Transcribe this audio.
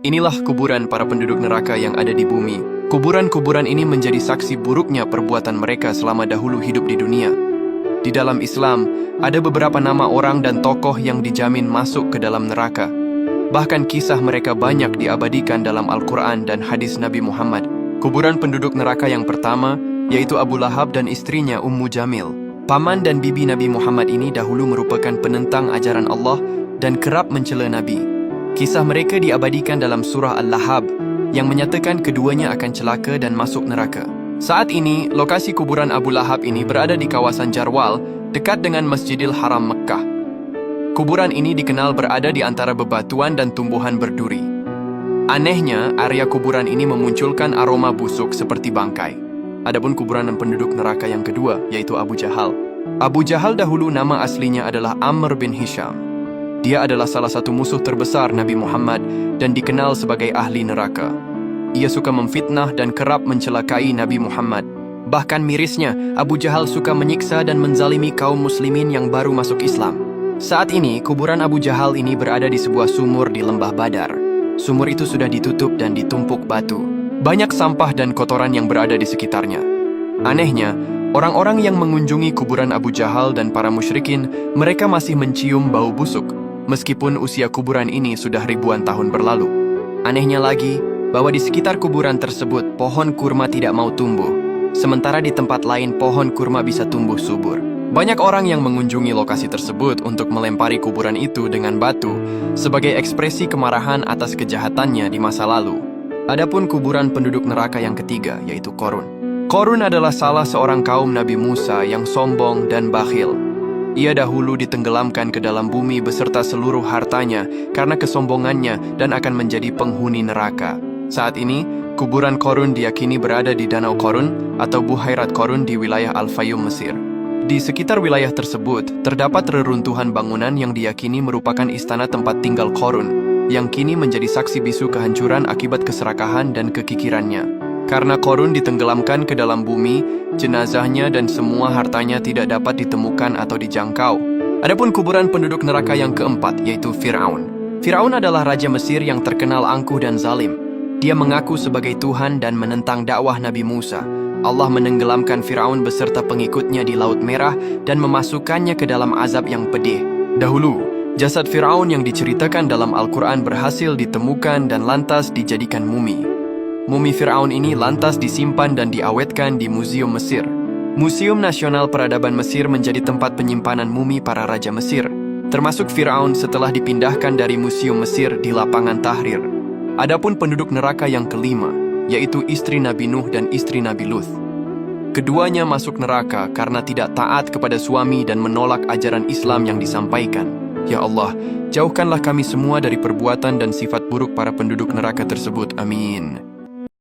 Inilah kuburan para penduduk neraka yang ada di bumi. Kuburan-kuburan ini menjadi saksi buruknya perbuatan mereka selama dahulu hidup di dunia. Di dalam Islam, ada beberapa nama orang dan tokoh yang dijamin masuk ke dalam neraka. Bahkan kisah mereka banyak diabadikan dalam Al-Quran dan hadis Nabi Muhammad. Kuburan penduduk neraka yang pertama, yaitu Abu Lahab dan istrinya Ummu Jamil. Paman dan bibi Nabi Muhammad ini dahulu merupakan penentang ajaran Allah dan kerap mencela Nabi. Kisah mereka diabadikan dalam surah Al-Lahab yang menyatakan keduanya akan celaka dan masuk neraka. Saat ini, lokasi kuburan Abu Lahab ini berada di kawasan Jarwal, dekat dengan Masjidil Haram Mekah. Kuburan ini dikenal berada di antara bebatuan dan tumbuhan berduri. Anehnya, area kuburan ini memunculkan aroma busuk seperti bangkai. Adapun kuburan penduduk neraka yang kedua, yaitu Abu Jahal. Abu Jahal dahulu nama aslinya adalah Amr bin Hisham. Dia adalah salah satu musuh terbesar Nabi Muhammad dan dikenal sebagai ahli neraka. Ia suka memfitnah dan kerap mencelakai Nabi Muhammad. Bahkan mirisnya, Abu Jahal suka menyiksa dan menzalimi kaum muslimin yang baru masuk Islam. Saat ini, kuburan Abu Jahal ini berada di sebuah sumur di lembah Badar. Sumur itu sudah ditutup dan ditumpuk batu. Banyak sampah dan kotoran yang berada di sekitarnya. Anehnya, orang-orang yang mengunjungi kuburan Abu Jahal dan para musyrikin, mereka masih mencium bau busuk. Meskipun usia kuburan ini sudah ribuan tahun berlalu. Anehnya lagi, bahwa di sekitar kuburan tersebut pohon kurma tidak mau tumbuh, sementara di tempat lain pohon kurma bisa tumbuh subur. Banyak orang yang mengunjungi lokasi tersebut untuk melempari kuburan itu dengan batu sebagai ekspresi kemarahan atas kejahatannya di masa lalu. Adapun kuburan penduduk neraka yang ketiga, yaitu Qorun. Qorun adalah salah seorang kaum Nabi Musa yang sombong dan bakhil. Ia dahulu ditenggelamkan ke dalam bumi beserta seluruh hartanya karena kesombongannya dan akan menjadi penghuni neraka. Saat ini, kuburan Qorun diyakini berada di Danau Qorun atau Buhairat Qorun di wilayah Al-Fayum, Mesir. Di sekitar wilayah tersebut, terdapat reruntuhan bangunan yang diyakini merupakan istana tempat tinggal Qorun, yang kini menjadi saksi bisu kehancuran akibat keserakahan dan kekikirannya. Karena Qorun ditenggelamkan ke dalam bumi, jenazahnya dan semua hartanya tidak dapat ditemukan atau dijangkau. Adapun kuburan penduduk neraka yang keempat, yaitu Fir'aun. Fir'aun adalah raja Mesir yang terkenal angkuh dan zalim. Dia mengaku sebagai Tuhan dan menentang dakwah Nabi Musa. Allah menenggelamkan Fir'aun beserta pengikutnya di Laut Merah dan memasukkannya ke dalam azab yang pedih. Dahulu, jasad Fir'aun yang diceritakan dalam Al-Quran berhasil ditemukan dan lantas dijadikan mumi. Mumi Fir'aun ini lantas disimpan dan diawetkan di Museum Mesir. Museum Nasional Peradaban Mesir menjadi tempat penyimpanan mumi para raja Mesir, termasuk Fir'aun setelah dipindahkan dari Museum Mesir di Lapangan Tahrir. Adapun penduduk neraka yang kelima, yaitu istri Nabi Nuh dan istri Nabi Luth. Keduanya masuk neraka karena tidak taat kepada suami dan menolak ajaran Islam yang disampaikan. Ya Allah, jauhkanlah kami semua dari perbuatan dan sifat buruk para penduduk neraka tersebut. Amin.